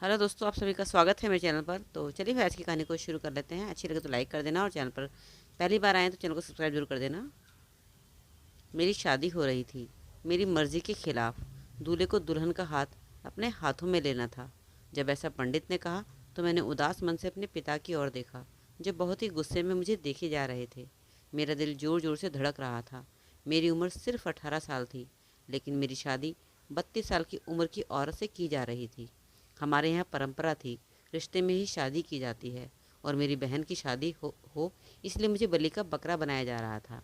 Hello दोस्तों, आप सभी का स्वागत है मेरे चैनल पर। तो चलिए फिर आज की कहानी को शुरू कर लेते हैं। अच्छी लगे तो लाइक कर देना और चैनल पर पहली बार आए तो चैनल को सब्सक्राइब जरूर कर देना। मेरी शादी हो रही थी, मेरी मर्जी के खिलाफ। दूल्हे को दुल्हन का हाथ अपने हाथों में लेना था। जब ऐसा पंडित ने कहा तो मैंने उदास मन से अपने पिता की ओर देखा, जो बहुत ही गुस्से में मुझे देखे जा रहे थे। मेरा दिल जोर जोर से धड़क रहा था। मेरी उम्र सिर्फ 18 साल थी, लेकिन मेरी शादी 32 साल की उम्र की औरत से की जा रही थी। हमारे यहाँ परंपरा थी, रिश्ते में ही शादी की जाती है, और मेरी बहन की शादी हो इसलिए मुझे बलि का बकरा बनाया जा रहा था।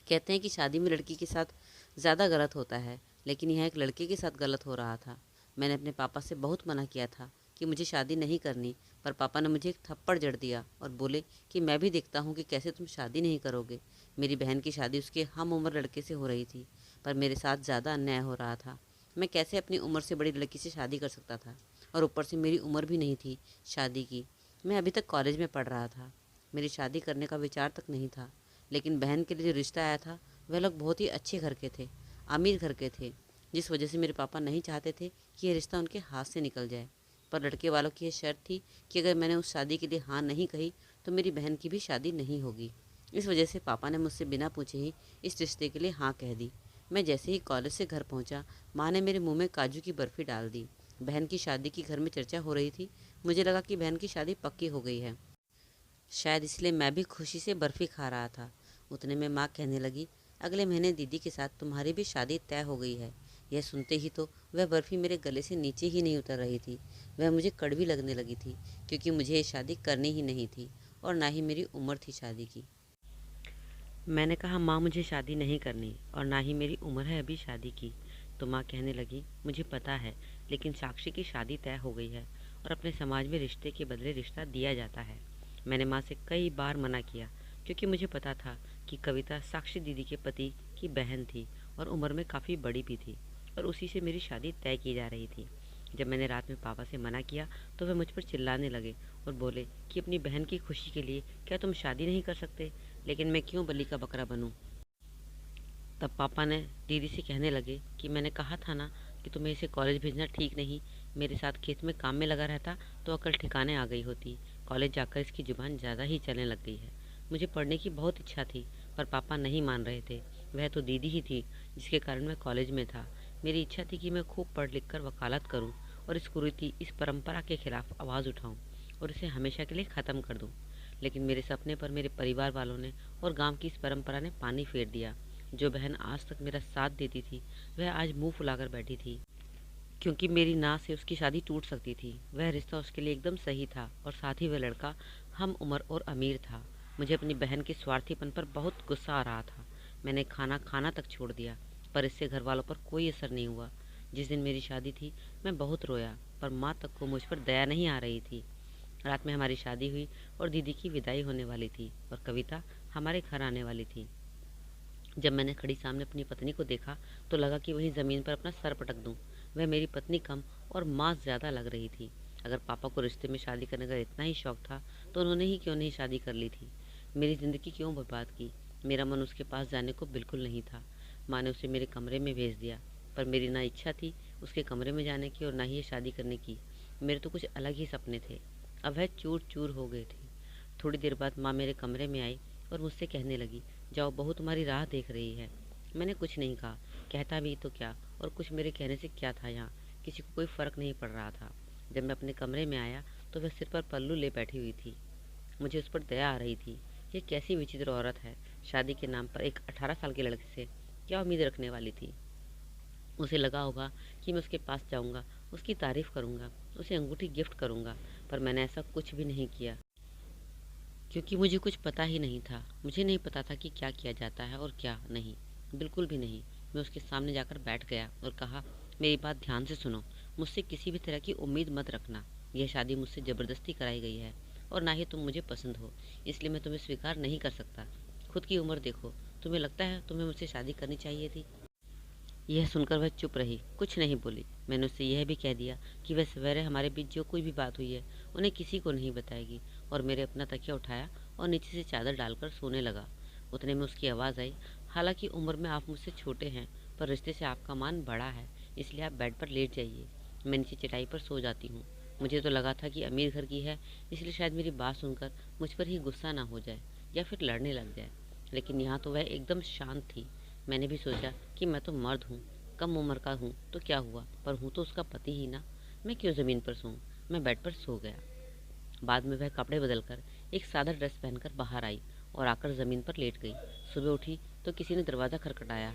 कहते हैं कि शादी में लड़की के साथ ज़्यादा गलत होता है, लेकिन यह एक लड़के के साथ गलत हो रहा था। मैंने अपने पापा से बहुत मना किया था कि मुझे शादी नहीं करनी, पर पापा ने मुझे एक थप्पड़ जड़ दिया और बोले कि मैं भी देखता हूँ कि कैसे तुम शादी नहीं करोगे। मेरी बहन की शादी उसके हम उम्र लड़के से हो रही थी, पर मेरे साथ ज़्यादा अन्याय हो रहा था। मैं कैसे अपनी उम्र से बड़ी लड़की से शादी कर सकता था, और ऊपर से मेरी उम्र भी नहीं थी शादी की। मैं अभी तक कॉलेज में पढ़ रहा था। मेरी शादी करने का विचार तक नहीं था, लेकिन बहन के लिए जो रिश्ता आया था वह लोग बहुत ही अच्छे घर के थे, अमीर घर के थे, जिस वजह से मेरे पापा नहीं चाहते थे कि यह रिश्ता उनके हाथ से निकल जाए। पर लड़के वालों की यह शर्त थी कि अगर मैंने उस शादी के लिए हाँ नहीं कही तो मेरी बहन की भी शादी नहीं होगी। इस वजह से पापा ने मुझसे बिना पूछे ही इस रिश्ते के लिए हाँ कह दी। मैं जैसे ही कॉलेज से घर पहुंचा, माँ ने मेरे मुंह में काजू की बर्फ़ी डाल दी। बहन की शादी की घर में चर्चा हो रही थी। मुझे लगा कि बहन की शादी पक्की हो गई है, शायद इसलिए मैं भी खुशी से बर्फ़ी खा रहा था। उतने में माँ कहने लगी, अगले महीने दीदी के साथ तुम्हारी भी शादी तय हो गई है। यह सुनते ही तो वह बर्फ़ी मेरे गले से नीचे ही नहीं उतर रही थी। वह मुझे कड़वी लगने लगी थी, क्योंकि मुझे ये शादी करनी ही नहीं थी, और ना ही मेरी उम्र थी शादी की। मैंने कहा, माँ मुझे शादी नहीं करनी, और ना ही मेरी उम्र है अभी शादी की। तो माँ कहने लगी, मुझे पता है, लेकिन साक्षी की शादी तय हो गई है, और अपने समाज में रिश्ते के बदले रिश्ता दिया जाता है। मैंने माँ से कई बार मना किया, क्योंकि मुझे पता था कि कविता साक्षी दीदी के पति की बहन थी, और उम्र में काफ़ी बड़ी भी थी, और उसी से मेरी शादी तय की जा रही थी। जब मैंने रात में पापा से मना किया तो वह मुझ पर चिल्लाने लगे और बोले कि अपनी बहन की खुशी के लिए क्या तुम शादी नहीं कर सकते, लेकिन मैं क्यों बलि का बकरा बनूं। तब पापा ने दीदी से कहने लगे कि मैंने कहा था ना कि तुम्हें इसे कॉलेज भेजना ठीक नहीं। मेरे साथ खेत में काम में लगा रहता तो अकल ठिकाने आ गई होती। कॉलेज जाकर इसकी जुबान ज़्यादा ही चलने लग गई है। मुझे पढ़ने की बहुत इच्छा थी, पर पापा नहीं मान रहे थे। वह तो दीदी ही थी जिसके कारण मैं कॉलेज में था। मेरी इच्छा थी कि मैं खूब पढ़ लिख कर वकालत करूँ, और इस कुरीति, इस परंपरा के खिलाफ आवाज़ उठाऊँ, और इसे हमेशा के लिए ख़त्म कर दूँ। लेकिन मेरे सपने पर मेरे परिवार वालों ने और गांव की इस परंपरा ने पानी फेर दिया। जो बहन आज तक मेरा साथ देती थी, वह आज मुंह फुलाकर बैठी थी, क्योंकि मेरी ना से उसकी शादी टूट सकती थी। वह रिश्ता उसके लिए एकदम सही था, और साथ ही वह लड़का हम उम्र और अमीर था। मुझे अपनी बहन के स्वार्थीपन पर बहुत गुस्सा आ रहा था। मैंने खाना खाना तक छोड़ दिया, पर इससे घर वालों पर कोई असर नहीं हुआ। जिस दिन मेरी शादी थी मैं बहुत रोया, पर माँ तक को मुझ पर दया नहीं आ रही थी। रात में हमारी शादी हुई, और दीदी की विदाई होने वाली थी, और कविता हमारे घर आने वाली थी। जब मैंने खड़ी सामने अपनी पत्नी को देखा तो लगा कि वहीं ज़मीन पर अपना सर पटक दूं। वह मेरी पत्नी कम और माँ ज़्यादा लग रही थी। अगर पापा को रिश्ते में शादी करने का इतना ही शौक था तो उन्होंने ही क्यों नहीं शादी कर ली थी। मेरी ज़िंदगी क्यों बर्बाद की। मेरा मन उसके पास जाने को बिल्कुल नहीं था। माँ ने उसे मेरे कमरे में भेज दिया, पर मेरी ना इच्छा थी उसके कमरे में जाने की और ना ही ये शादी करने की। मेरे तो कुछ अलग ही सपने थे, अब वह चूर चूर हो गए थे। थोड़ी देर बाद माँ मेरे कमरे में आई और मुझसे कहने लगी, जाओ, बहू तुम्हारी राह देख रही है। मैंने कुछ नहीं कहा। कहता भी तो क्या, और कुछ मेरे कहने से क्या था। यहाँ किसी को कोई फ़र्क नहीं पड़ रहा था। जब मैं अपने कमरे में आया तो वह सिर पर पल्लू ले बैठी हुई थी। मुझे उस पर दया आ रही थी। ये कैसी विचित्र औरत है। शादी के नाम पर एक 18 साल के लड़के से क्या उम्मीद रखने वाली थी। उसे लगा होगा कि मैं उसके पास जाऊंगा, उसकी तारीफ़ करूंगा, उसे अंगूठी गिफ्ट करूंगा, पर मैंने ऐसा कुछ भी नहीं किया, क्योंकि मुझे कुछ पता ही नहीं था। मुझे नहीं पता था कि क्या किया जाता है और क्या नहीं, बिल्कुल भी नहीं। मैं उसके सामने जाकर बैठ गया और कहा, मेरी बात ध्यान से सुनो। मुझसे किसी भी तरह की उम्मीद मत रखना। यह शादी मुझसे ज़बरदस्ती कराई गई है, और ना ही तुम मुझे पसंद हो, इसलिए मैं तुम्हें स्वीकार नहीं कर सकता। खुद की उम्र देखो। तुम्हें लगता है तुम्हें मुझसे शादी करनी चाहिए थी। यह सुनकर वह चुप रही, कुछ नहीं बोली। मैंने उससे यह भी कह दिया कि वह सवेरे हमारे बीच जो कोई भी बात हुई है उन्हें किसी को नहीं बताएगी, और मेरे अपना तकिया उठाया और नीचे से चादर डालकर सोने लगा। उतने में उसकी आवाज़ आई, हालांकि उम्र में आप मुझसे छोटे हैं, पर रिश्ते से आपका मान बड़ा है, इसलिए आप बेड पर लेट जाइए। मैं नीचे चटाई पर सो जाती हूँ। मुझे तो लगा था कि अमीर घर की है, इसलिए शायद मेरी बात सुनकर मुझ पर ही गुस्सा ना हो जाए या फिर लड़ने लग जाए, लेकिन यहाँ तो वह एकदम शांत थी। मैंने भी सोचा कि मैं तो मर्द हूँ, कम उम्र का हूँ तो क्या हुआ, पर हूँ तो उसका पति ही ना। मैं क्यों ज़मीन पर सोऊं? मैं बेड पर सो गया। बाद में वह कपड़े बदलकर एक सादा ड्रेस पहनकर बाहर आई और आकर ज़मीन पर लेट गई। सुबह उठी तो किसी ने दरवाज़ा खटखटाया।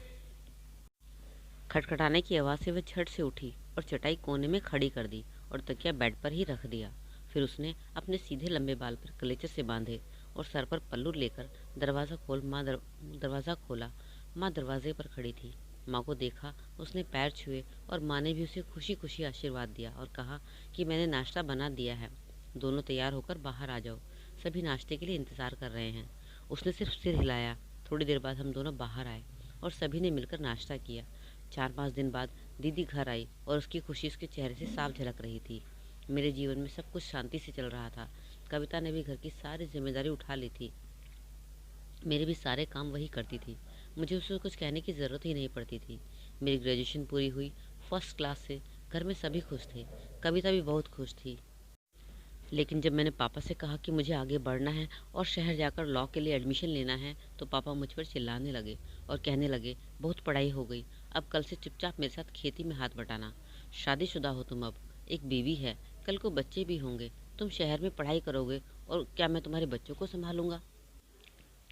खटखटाने की आवाज़ से वह झट से उठी और चटाई कोने में खड़ी कर दी और तकिया बेड पर ही रख दिया। फिर उसने अपने सीधे लंबे बाल पर कलेचर से बांधे और सर पर पल्लू लेकर दरवाज़ा खोला। माँ दरवाजे पर खड़ी थी। माँ को देखा, उसने पैर छुए और माँ ने भी उसे खुशी खुशी आशीर्वाद दिया और कहा कि मैंने नाश्ता बना दिया है, दोनों तैयार होकर बाहर आ जाओ, सभी नाश्ते के लिए इंतज़ार कर रहे हैं। उसने सिर्फ सिर हिलाया। थोड़ी देर बाद हम दोनों बाहर आए और सभी ने मिलकर नाश्ता किया। 4-5 दिन बाद दीदी घर आई और उसकी खुशी उसके चेहरे से साफ झलक रही थी। मेरे जीवन में सब कुछ शांति से चल रहा था। कविता ने भी घर की सारी जिम्मेदारी उठा ली थी। मेरे भी सारे काम वही करती थी। मुझे उसे कुछ कहने की ज़रूरत ही नहीं पड़ती थी। मेरी ग्रेजुएशन पूरी हुई फर्स्ट क्लास से। घर में सभी खुश थे। कविता भी बहुत खुश थी। लेकिन जब मैंने पापा से कहा कि मुझे आगे बढ़ना है और शहर जाकर लॉ के लिए एडमिशन लेना है, तो पापा मुझ पर चिल्लाने लगे और कहने लगे, बहुत पढ़ाई हो गई, अब कल से चुपचाप मेरे साथ खेती में हाथ बटाना। शादीशुदा हो तुम, अब एक बीवी है, कल को बच्चे भी होंगे, तुम शहर में पढ़ाई करोगे और क्या मैं तुम्हारे बच्चों को संभालूंगा?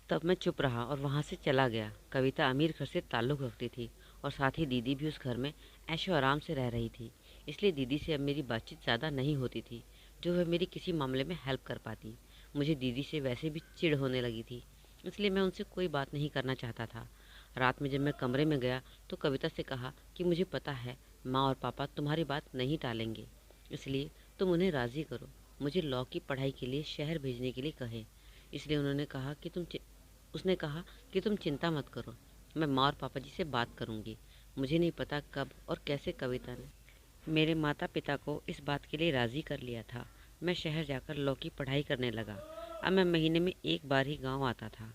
तब मैं चुप रहा और वहाँ से चला गया। कविता अमीर घर से ताल्लुक़ रखती थी और साथ ही दीदी भी उस घर में ऐशो आराम से रह रही थी, इसलिए दीदी से अब मेरी बातचीत ज़्यादा नहीं होती थी, जो वह मेरी किसी मामले में हेल्प कर पाती। मुझे दीदी से वैसे भी चिढ़ होने लगी थी, इसलिए मैं उनसे कोई बात नहीं करना चाहता था। रात में जब मैं कमरे में गया तो कविता से कहा कि मुझे पता है माँ और पापा तुम्हारी बात नहीं टालेंगे, इसलिए तुम उन्हें राज़ी करो। मुझे लॉ की पढ़ाई के लिए शहर भेजने के लिए कहें। इसलिए उसने कहा कि तुम चिंता मत करो, मैं माँ और पापा जी से बात करूँगी। मुझे नहीं पता कब और कैसे कविता ने मेरे माता पिता को इस बात के लिए राज़ी कर लिया था। मैं शहर जाकर लॉ की पढ़ाई करने लगा। अब मैं महीने में एक बार ही गांव आता था।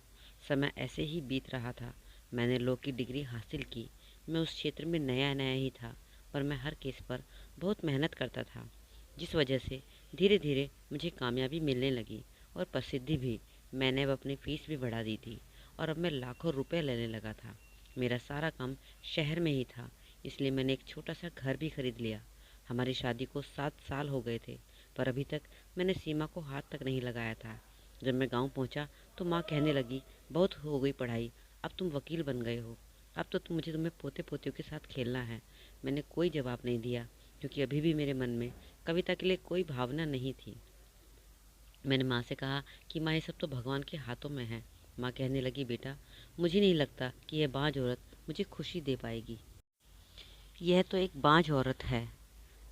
समय ऐसे ही बीत रहा था। मैंने लॉ की डिग्री हासिल की। मैं उस क्षेत्र में नया नया ही था, पर मैं हर केस पर बहुत मेहनत करता था, जिस वजह से धीरे धीरे मुझे कामयाबी मिलने लगी और प्रसिद्धि भी। मैंने अब अपनी फ़ीस भी बढ़ा दी थी और अब मैं लाखों रुपए लेने लगा था। मेरा सारा काम शहर में ही था, इसलिए मैंने एक छोटा सा घर भी खरीद लिया। हमारी शादी को 7 साल हो गए थे, पर अभी तक मैंने सीमा को हाथ तक नहीं लगाया था। जब मैं गांव पहुंचा तो माँ कहने लगी, बहुत हो गई पढ़ाई, अब तुम वकील बन गए हो, अब तो तुम्हें पोते पोतियों के साथ खेलना है। मैंने कोई जवाब नहीं दिया, क्योंकि अभी भी मेरे मन में कविता के लिए कोई भावना नहीं थी। मैंने माँ से कहा कि माँ, ये सब तो भगवान के हाथों में है। माँ कहने लगी, बेटा मुझे नहीं लगता कि यह बांझ औरत मुझे खुशी दे पाएगी। यह तो एक बांझ औरत है,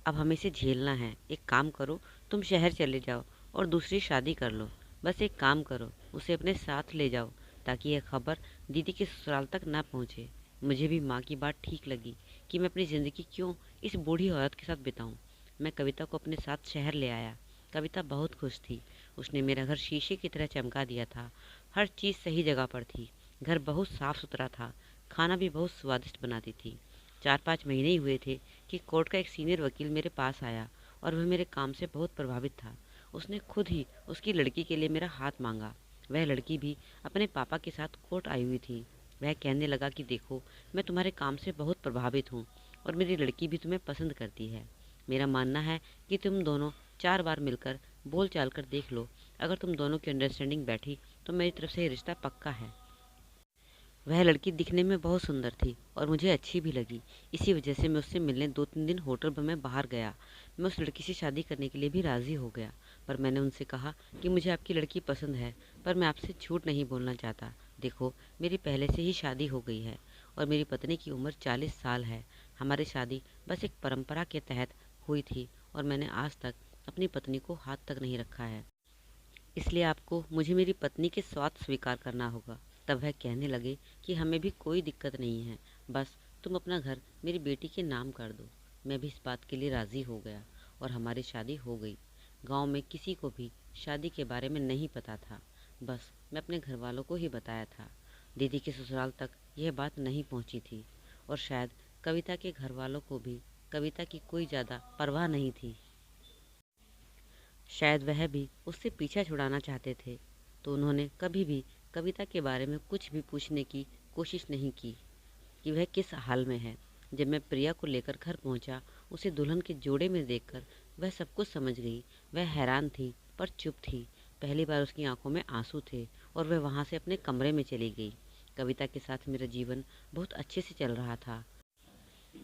अब हमें इसे झेलना है। एक काम करो, तुम शहर चले जाओ और दूसरी शादी कर लो। बस एक काम करो, उसे अपने साथ ले जाओ, ताकि यह खबर दीदी के ससुराल तक ना पहुँचे। मुझे भी माँ की बात ठीक लगी कि मैं अपनी ज़िंदगी क्यों इस बूढ़ी औरत के साथ बिताऊं। मैं कविता को अपने साथ शहर ले आया। कविता बहुत खुश थी। उसने मेरा घर शीशे की तरह चमका दिया था। हर चीज़ सही जगह पर थी। घर बहुत साफ सुथरा था। खाना भी बहुत स्वादिष्ट बनाती थी। 4-5 महीने ही हुए थे कि कोर्ट का एक सीनियर वकील मेरे पास आया और वह मेरे काम से बहुत प्रभावित था। उसने खुद ही उसकी लड़की के लिए मेरा हाथ मांगा। वह लड़की भी अपने पापा के साथ कोर्ट आई हुई थी। वह कहने लगा कि देखो, मैं तुम्हारे काम से बहुत प्रभावित हूँ और मेरी लड़की भी तुम्हें पसंद करती है। मेरा मानना है कि तुम दोनों 4 बार मिलकर बोल चाल कर देख लो। अगर तुम दोनों की अंडरस्टैंडिंग बैठी तो मेरी तरफ से ये रिश्ता पक्का है। वह लड़की दिखने में बहुत सुंदर थी और मुझे अच्छी भी लगी। इसी वजह से मैं उससे मिलने 2-3 दिन होटल में बाहर गया। मैं उस लड़की से शादी करने के लिए भी राज़ी हो गया, पर मैंने उनसे कहा कि मुझे आपकी लड़की पसंद है, पर मैं आपसे झूठ नहीं बोलना चाहता। देखो, मेरी पहले से ही शादी हो गई है और मेरी पत्नी की उम्र 40 साल है। हमारी शादी बस एक परंपरा के तहत हुई थी और मैंने आज तक अपनी पत्नी को हाथ तक नहीं रखा है, इसलिए आपको मुझे मेरी पत्नी के साथ स्वीकार करना होगा। तब वह कहने लगे कि हमें भी कोई दिक्कत नहीं है, बस तुम अपना घर मेरी बेटी के नाम कर दो। मैं भी इस बात के लिए राज़ी हो गया और हमारी शादी हो गई। गांव में किसी को भी शादी के बारे में नहीं पता था, बस मैं अपने घर वालों को ही बताया था। दीदी के ससुराल तक यह बात नहीं पहुंची थी और शायद कविता के घर वालों को भी कविता की कोई ज़्यादा परवाह नहीं थी। शायद वह भी उससे पीछा छुड़ाना चाहते थे, तो उन्होंने कभी भी कविता के बारे में कुछ भी पूछने की कोशिश नहीं की कि वह किस हाल में है। जब मैं प्रिया को लेकर घर पहुंचा, उसे दुल्हन के जोड़े में देखकर वह सब कुछ समझ गई। वह हैरान थी पर चुप थी। पहली बार उसकी आंखों में आंसू थे और वह वहां से अपने कमरे में चली गई। कविता के साथ मेरा जीवन बहुत अच्छे से चल रहा था।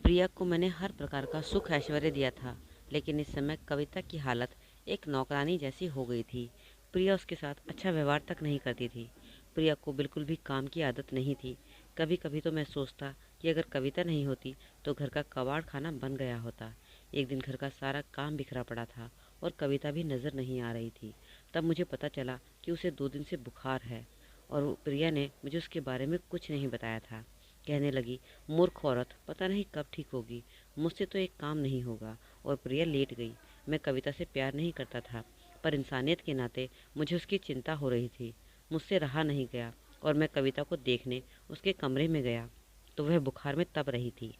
प्रिया को मैंने हर प्रकार का सुख ऐश्वर्य दिया था, लेकिन इस समय कविता की हालत एक नौकरानी जैसी हो गई थी। प्रिया उसके साथ अच्छा व्यवहार तक नहीं करती थी। प्रिया को बिल्कुल भी काम की आदत नहीं थी। कभी कभी तो मैं सोचता कि अगर कविता नहीं होती तो घर का कबाड़ खाना बन गया होता। एक दिन घर का सारा काम बिखरा पड़ा था और कविता भी नज़र नहीं आ रही थी। तब मुझे पता चला कि उसे 2 दिन से बुखार है और प्रिया ने मुझे उसके बारे में कुछ नहीं बताया था। कहने लगी, मूर्ख औरत, पता नहीं कब ठीक होगी, मुझसे तो एक काम नहीं होगा। और प्रिया लेट गई। मैं कविता से प्यार नहीं करता था, पर इंसानियत के नाते मुझे उसकी चिंता हो रही थी। मुझसे रहा नहीं गया और मैं कविता को देखने उसके कमरे में गया तो वह बुखार में तप रही थी।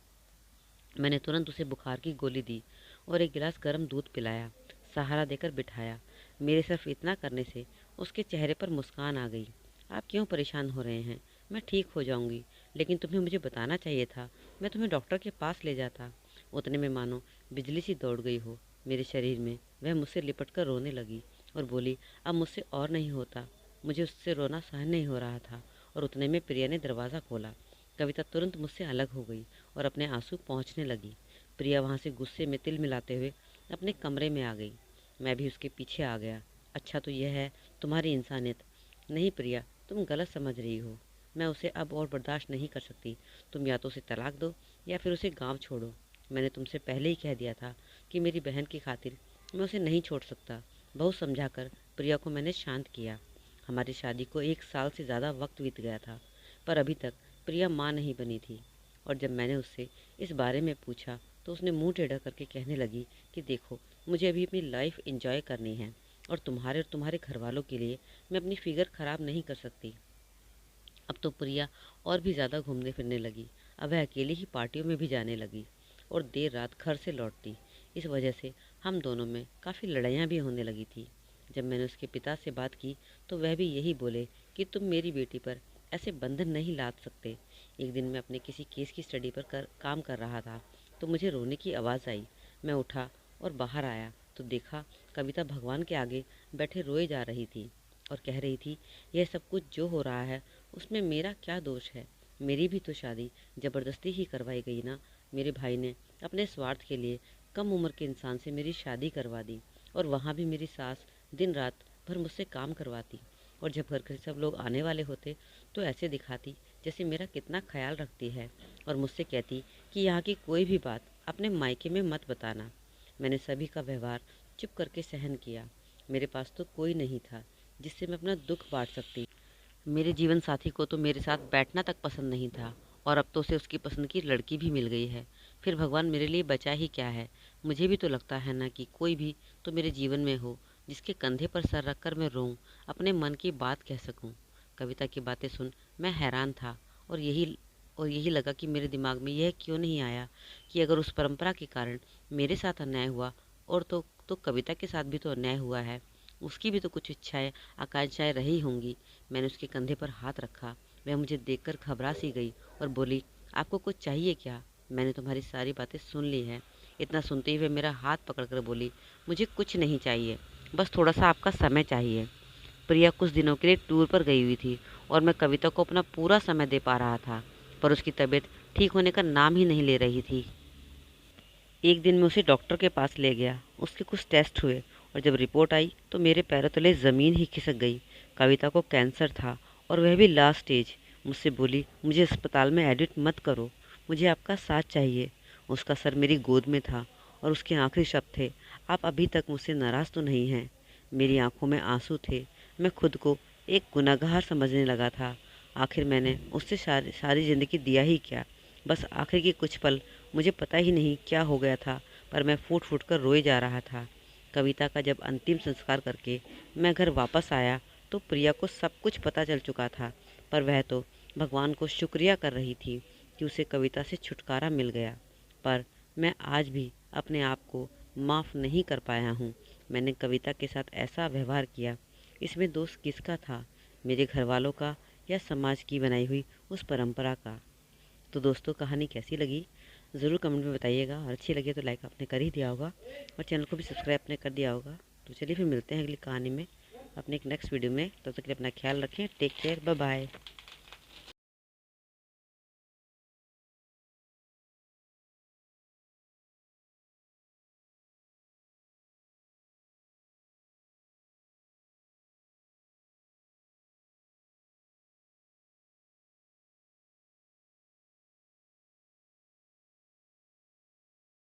मैंने तुरंत उसे बुखार की गोली दी और एक गिलास गर्म दूध पिलाया, सहारा देकर बिठाया। मेरे सिर्फ इतना करने से उसके चेहरे पर मुस्कान आ गई। आप क्यों परेशान हो रहे हैं? मैं ठीक हो जाऊंगी, लेकिन तुम्हें मुझे बताना चाहिए था। मैं तुम्हें डॉक्टर के पास ले जाता। उतने में मानो बिजली सी दौड़ गई हो मेरे शरीर में। वह मुझसे लिपट कर रोने लगी और बोली, अब मुझसे और नहीं होता। मुझे उससे रोना सहन नहीं हो रहा था और उतने में प्रिया ने दरवाज़ा खोला। कविता तुरंत मुझसे अलग हो गई और अपने आंसू पोंछने लगी। प्रिया वहाँ से गुस्से में तिल मिलाते हुए अपने कमरे में आ गई। मैं भी उसके पीछे आ गया। अच्छा तो यह है तुम्हारी इंसानियत। नहीं प्रिया, तुम गलत समझ रही हो। मैं उसे अब और बर्दाश्त नहीं कर सकती। तुम या तो उसे तलाक दो या फिर उसे गांव छोड़ो। मैंने तुमसे पहले ही कह दिया था कि मेरी बहन की खातिर मैं उसे नहीं छोड़ सकता। बहुत समझाकर प्रिया को मैंने शांत किया। हमारी शादी को 1 साल से ज़्यादा वक्त बीत गया था, पर अभी तक प्रिया माँ नहीं बनी थी। और जब मैंने उससे इस बारे में पूछा तो उसने मुंह टेढ़ा करके कहने लगी कि देखो, मुझे अभी अपनी लाइफ एंजॉय करनी है और तुम्हारे घर वालों के लिए मैं अपनी फिगर ख़राब नहीं कर सकती। अब तो प्रिया और भी ज़्यादा घूमने फिरने लगी। अब वह अकेली ही पार्टियों में भी जाने लगी और देर रात घर से लौटती। इस वजह से हम दोनों में काफ़ी लड़ाइयाँ भी होने लगी थी। जब मैंने उसके पिता से बात की तो वह भी यही बोले कि तुम मेरी बेटी पर ऐसे बंधन नहीं लाद सकते। एक दिन मैं अपने किसी केस की स्टडी पर काम कर रहा था तो मुझे रोने की आवाज़ आई। मैं उठा और बाहर आया तो देखा कविता भगवान के आगे बैठे रोए जा रही थी और कह रही थी, यह सब कुछ जो हो रहा है उसमें मेरा क्या दोष है? मेरी भी तो शादी ज़बरदस्ती ही करवाई गई ना। मेरे भाई ने अपने स्वार्थ के लिए कम उम्र के इंसान से मेरी शादी करवा दी और वहाँ भी मेरी सास दिन रात भर मुझसे काम करवाती और जब घर के सब लोग आने वाले होते तो ऐसे दिखाती जैसे मेरा कितना ख्याल रखती है और मुझसे कहती कि यहाँ की कोई भी बात अपने मायके में मत बताना। मैंने सभी का व्यवहार चुप करके सहन किया। मेरे पास तो कोई नहीं था जिससे मैं अपना दुख बांट सकती। मेरे जीवन साथी को तो मेरे साथ बैठना तक पसंद नहीं था और अब तो उसे उसकी पसंद की लड़की भी मिल गई है। फिर भगवान मेरे लिए बचा ही क्या है? मुझे भी तो लगता है ना कि कोई भी तो मेरे जीवन में हो जिसके कंधे पर सर रखकर मैं रोऊं, अपने मन की बात कह सकूं। कविता की बातें सुन मैं हैरान था और यही लगा कि मेरे दिमाग में यह क्यों नहीं आया कि अगर उस परंपरा के कारण मेरे साथ अन्याय हुआ और तो कविता के साथ भी तो अन्याय हुआ है। उसकी भी तो कुछ इच्छाएं आकांक्षाएं रही होंगी। मैंने उसके कंधे पर हाथ रखा। वह मुझे देखकर घबरा सी गई और बोली, आपको कुछ चाहिए क्या? मैंने तुम्हारी सारी बातें सुन ली हैं। इतना सुनते ही वह मेरा हाथ पकड़कर बोली, मुझे कुछ नहीं चाहिए, बस थोड़ा सा आपका समय चाहिए। प्रिया कुछ दिनों के लिए टूर पर गई हुई थी और मैं कविता को अपना पूरा समय दे पा रहा था, पर उसकी तबीयत ठीक होने का नाम ही नहीं ले रही थी। एक दिन मैं उसे डॉक्टर के पास ले गया। उसके कुछ टेस्ट हुए और जब रिपोर्ट आई तो मेरे पैरों तले ज़मीन ही खिसक गई। कविता को कैंसर था और वह भी लास्ट स्टेज। मुझसे बोली, मुझे अस्पताल में एडमिट मत करो, मुझे आपका साथ चाहिए। उसका सर मेरी गोद में था और उसके आखिरी शब्द थे, आप अभी तक मुझसे नाराज़ तो नहीं हैं? मेरी आंखों में आंसू थे। मैं खुद को एक गुनहगार समझने लगा था। आखिर मैंने उससे सारी सारी ज़िंदगी दिया ही क्या? बस आखिर के कुछ पल मुझे पता ही नहीं क्या हो गया था, पर मैं फूट फूट कर रोए जा रहा था। कविता का जब अंतिम संस्कार करके मैं घर वापस आया तो प्रिया को सब कुछ पता चल चुका था, पर वह तो भगवान को शुक्रिया कर रही थी कि उसे कविता से छुटकारा मिल गया। पर मैं आज भी अपने आप को माफ़ नहीं कर पाया हूँ। मैंने कविता के साथ ऐसा व्यवहार किया। इसमें दोष किसका था, मेरे घर वालों का या समाज की बनाई हुई उस परंपरा का? तो दोस्तों, कहानी कैसी लगी ज़रूर कमेंट में बताइएगा, और अच्छी लगी तो लाइक आपने कर ही दिया होगा और चैनल को भी सब्सक्राइब आपने कर दिया होगा। तो चलिए फिर मिलते हैं अगली कहानी में अपने एक नेक्स्ट वीडियो में। तब तक के लिए अपना ख्याल रखें। Take care, bye bye.